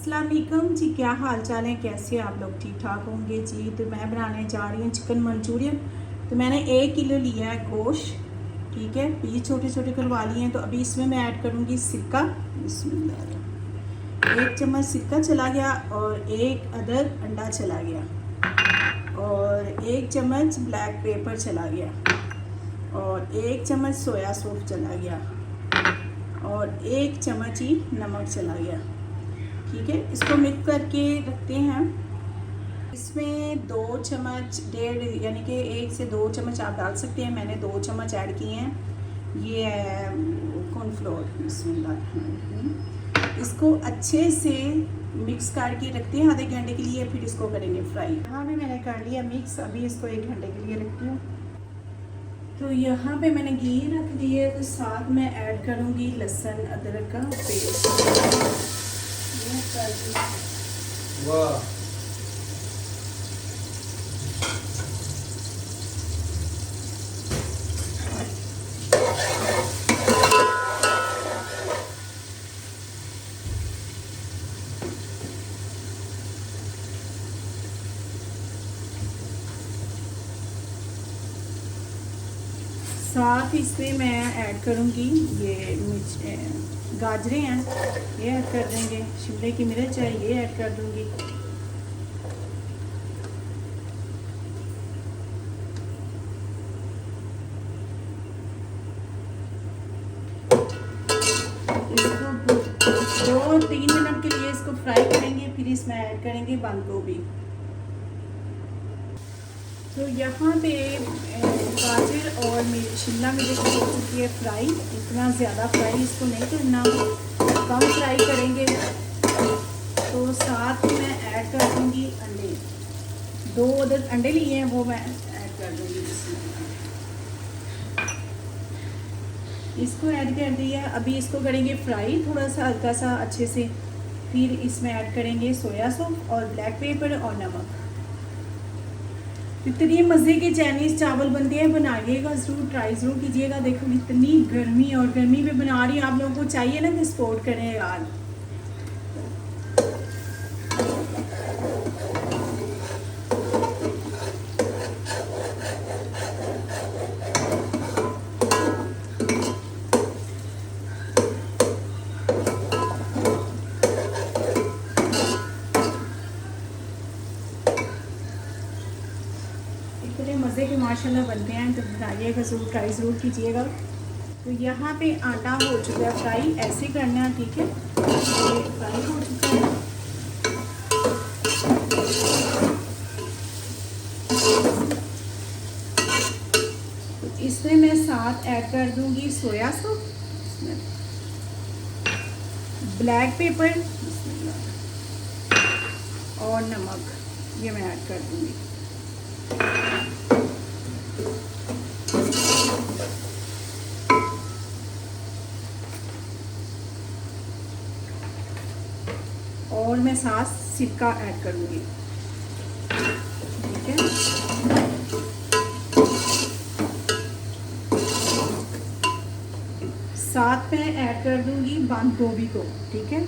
अस्सलाम वालेकुम जी। क्या हाल चाल है, कैसे आप लोग? ठीक ठाक होंगे जी। तो मैं बनाने जा रही हूँ चिकन मंचूरियन। तो मैंने 1 किलो लिया है गोश्त, ठीक है। पीस छोटे छोटे करवा लिए हैं। तो अभी इसमें मैं ऐड करूँगी सिरका। बिस्मिल्लाह। 1 चम्मच सिरका चला गया और 1 अदद अंडा चला गया और 1 चम्मच ब्लैक पेपर चला गया और 1 चम्मच सोया सॉस चला गया और 1 चम्मच ही नमक चला गया, ठीक है। इसको मिक्स करके रखते हैं। इसमें 2 चम्मच डेढ़ यानी कि 1 से 2 चम्मच आप डाल सकते हैं। मैंने 2 चम्मच ऐड किए हैं। ये है कॉर्नफ्लोर। बिस्मिल्लाह। इसको अच्छे से मिक्स करके रखते हैं आधे घंटे के लिए, फिर इसको करेंगे फ्राई। यहाँ पे मैंने कर लिया मिक्स। अभी इसको 1 घंटे के लिए रखती हूँ। तो यहाँ पे मैंने घी रख दिया है। तो साथ में ऐड करूँगी लहसुन अदरक का पेस्ट। वाह, साथ इसमें मैं ऐड करूँगी ये गाजरें हैं, ये ऐड कर देंगे। शिमले की मिर्च है, ये ऐड कर दूँगी। इसको 2-3 मिनट के लिए इसको फ्राई करेंगे, फिर इसमें ऐड करेंगे बंद गोभी। तो यहाँ पे गाजर और शिमला मिर्च हो चुकी है फ्राई। इतना ज़्यादा फ्राई इसको नहीं करना, कम फ्राई करेंगे। तो साथ में ऐड कर दूँगी अंडे। 2 अदद अंडे लिए हैं, वो मैं ऐड कर दूँगी। इसको ऐड कर दिया। अभी इसको करेंगे फ्राई थोड़ा सा हल्का सा अच्छे से। फिर इसमें ऐड करेंगे सोया सॉस और ब्लैक पेपर और नमक। इतनी मज़े के चाइनीज़ चावल बनते हैं, बनाइएगा ज़रूर, ट्राई ज़रूर कीजिएगा। देखो इतनी गर्मी और गर्मी में बना रही हूँ। आप लोगों को चाहिए ना कि सपोर्ट करें यार। इतने मज़े के माशाल्लाह बनते हैं। तो बनाइएगा ज़रूर, ट्राई ज़रूर कीजिएगा। तो यहाँ पे आटा हो चुका है फ्राई, ऐसे करना है, ठीक है। ये फ्राई हो चुका है। तो इसमें मैं साथ ऐड कर दूँगी सोया सॉस, ब्लैक पेपर और नमक, ये मैं ऐड कर दूँगी। और मैं साथ सिरका ऐड करूँगी, ठीक है। साथ में ऐड कर दूँगी बंद गोभी को, ठीक है।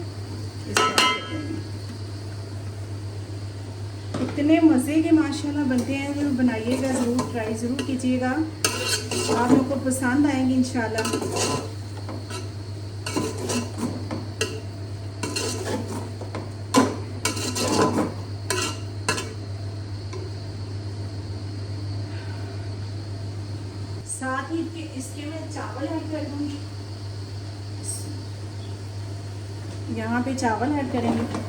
इतने मज़े के माशाल्लाह बनते हैं। तो बनाइएगा ज़रूर, ट्राई ज़रूर कीजिएगा। आप लोगों को पसंद आएंगे इंशाल्लाह। साथ ही इसके मैं चावल ऐड कर दूँगी। यहाँ पे चावल ऐड करेंगे।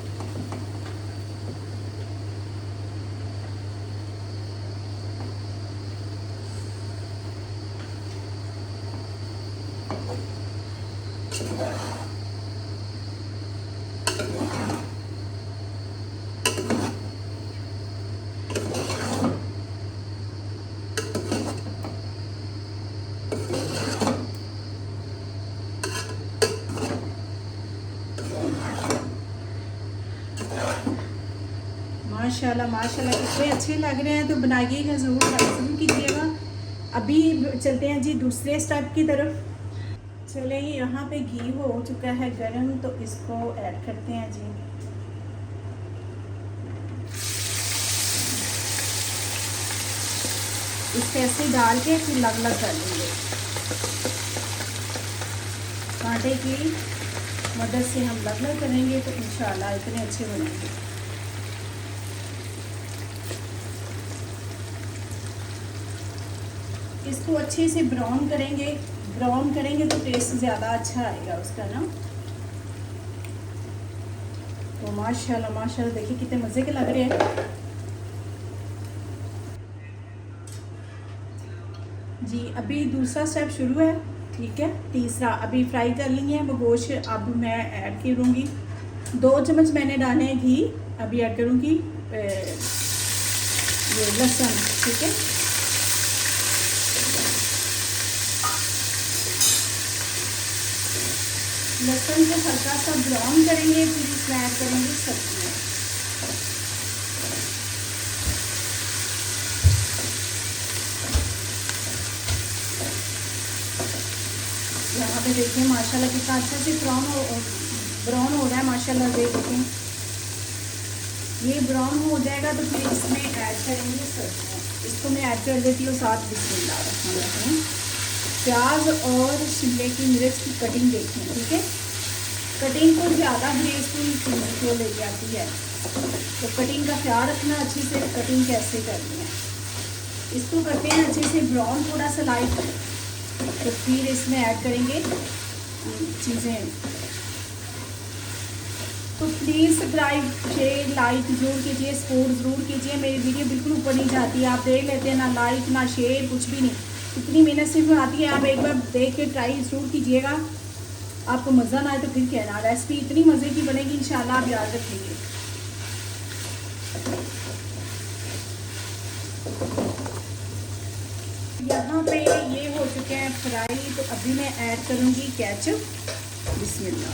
माशाल्लाह माशाल्लाह कितने अच्छे लग रहे हैं। तो बनाइएगा ज़रूर, ज़रूर कीजिएगा। अभी चलते हैं जी दूसरे स्टेप की तरफ। चले, यहाँ पे घी हो चुका है गरम, तो इसको ऐड करते हैं जी। इसको ऐसे डाल के फिर अलग अलग कर लेंगे। कांटे की मदद से हम अलग अलग करेंगे तो इंशाल्लाह इतने अच्छे बनेंगे। इसको अच्छे से ब्राउन करेंगे। ब्राउन करेंगे तो टेस्ट ज़्यादा अच्छा आएगा उसका ना। तो माशाल्लाह माशाल्लाह देखिए कितने मज़े के लग रहे हैं जी। अभी दूसरा स्टेप शुरू है, ठीक है। तीसरा अभी फ्राई कर ली है वो गोश्त, अब मैं ऐड करूँगी 2 चम्मच मैंने डाले हैं घी। अभी ऐड करूँगी ये लहसुन, ठीक है। लहसुन को हल्का सा ब्राउन करेंगे, फिर इसमें ऐड करेंगे सब्जियाँ। यहाँ पे देखिए माशाल्लाह कितना अच्छा से ब्राउन हो रहा है माशाल्लाह। देखें ये ब्राउन हो जाएगा तो फिर इसमें ऐड करेंगे सब्जियाँ। इसको मैं ऐड कर देती हूँ साथ। बिस्मिल्लाह। प्याज और शिमले की मिर्च की कटिंग देखें, ठीक है। कटिंग को ज़्यादा ग्रेसफुल को ले जाती है, तो कटिंग का ख्याल रखना अच्छे से, कटिंग कैसे करनी है। इसको करते हैं अच्छे से ब्राउन, थोड़ा सा लाइट, तो फिर इसमें ऐड करेंगे चीज़ें। तो प्लीज़ सब्सक्राइब शेयर लाइक जरूर कीजिए, सपोर्ट ज़रूर कीजिए। मेरी वीडियो बिल्कुल ऊपर नहीं जाती है, आप देख लेते हैं, ना लाइक ना शेयर कुछ भी नहीं। इतनी मेहनत से बनाती है, आप एक बार देख के ट्राई ज़रूर कीजिएगा। आपको मज़ा ना आए तो फिर कहना। रेसिपी इतनी मज़े की बनेगी इंशाल्लाह, आप याद रखेंगे। यहाँ पे ये हो चुके हैं फ्राई, तो अभी मैं ऐड करूँगी केचप। बिस्मिल्लाह।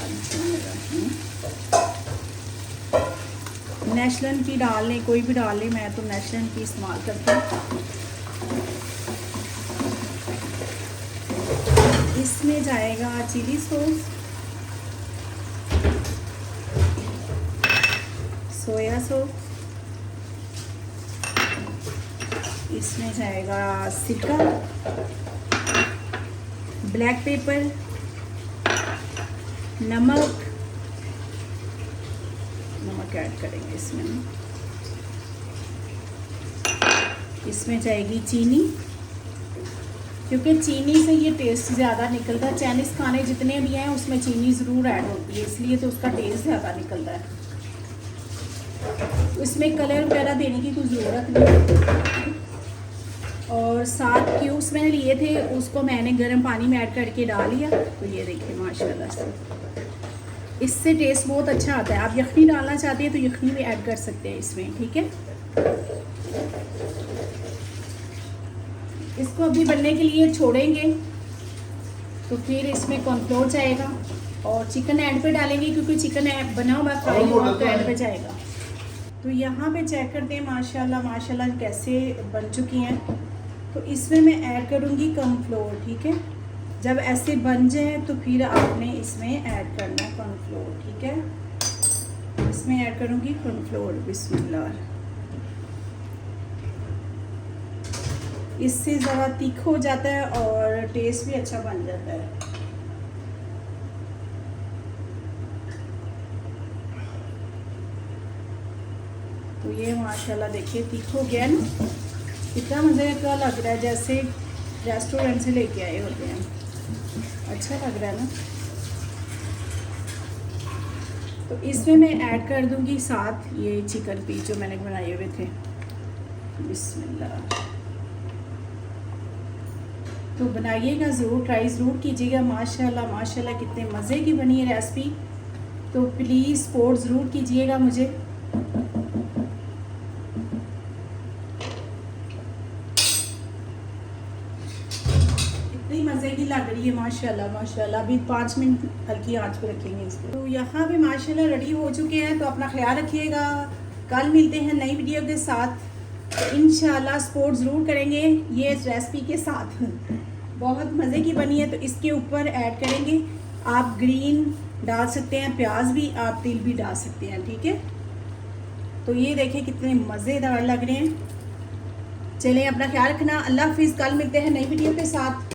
नेशनल की डाल लें, कोई भी डाल लें, मैं तो नेशनल की इस्तेमाल करती हूँ। इसमें जाएगा चिली सॉस, सोया सॉस, इसमें जाएगा सिरका, ब्लैक पेपर, नमक ऐड करेंगे इसमें। इसमें जाएगी चीनी, क्योंकि चीनी से ये टेस्ट ज़्यादा निकलता है। चाइनीज़ खाने जितने भी हैं उसमें चीनी ज़रूर ऐड होती है, इसलिए तो उसका टेस्ट ज़्यादा निकलता है। इसमें कलर वगैरह देने की कोई ज़रूरत नहीं। और 7 क्यूब्स मैंने लिए थे, उसको मैंने गर्म पानी में ऐड करके डाल लिया। तो ये देखिए माशाल्लाह से इससे टेस्ट बहुत अच्छा आता है। आप यखनी डालना चाहते हैं तो यखनी भी ऐड कर सकते हैं इसमें, ठीक है। इसको अभी बनने के लिए छोड़ेंगे, तो फिर इसमें कॉर्नफ्लोर जाएगा और चिकन ऐड पे डालेंगे, क्योंकि चिकन बना हुआ फ्राई हुआ तो ऐड पे जाएगा। तो यहाँ पे चेक करते हैं माशाल्लाह माशाल्लाह कैसे बन चुकी हैं। तो इसमें मैं ऐड करूँगी कॉर्नफ्लोर, ठीक है। जब ऐसे बन जाए तो फिर आपने इसमें ऐड करना है कॉर्नफ्लोर, ठीक है। इसमें ऐड करूँगी कॉर्नफ्लोर। बिस्मिल्लाह। इससे ज़रा तीखा हो जाता है और टेस्ट भी अच्छा बन जाता है। तो ये माशाल्लाह देखिए तीखा हो गया ना, कितना मज़े का लग रहा है, जैसे रेस्टोरेंट से लेके आए होते हैं। अच्छा लग रहा है ना। तो इसमें मैं ऐड कर दूंगी साथ ये चिकन पीस जो मैंने बनाए हुए थे। बिस्मिल्लाह। तो बनाइएगा ज़रूर, ट्राई ज़रूर कीजिएगा। माशाल्लाह माशाल्लाह कितने मज़े की बनी है रेसिपी। तो प्लीज़ सपोर्ट ज़रूर कीजिएगा मुझे। इतनी मज़े की लग रही है माशाल्लाह माशाल्लाह। अभी 5 मिनट हल्की आंच पे रखेंगे इसको। तो यहाँ पे माशाल्लाह रेडी हो चुके हैं। तो अपना ख्याल रखिएगा, कल मिलते हैं नई वीडियो के साथ। तो इंशाल्लाह सपोर्ट ज़रूर करेंगे ये रेसिपी के साथ। बहुत मज़े की बनी है। तो इसके ऊपर ऐड करेंगे, आप ग्रीन डाल सकते हैं, प्याज भी, आप तिल भी डाल सकते हैं, ठीक है। तो ये देखिए कितने मज़ेदार लग रहे हैं। चलें, अपना ख्याल रखना। अल्लाह हाफिज़। कल मिलते हैं नई वीडियो के साथ।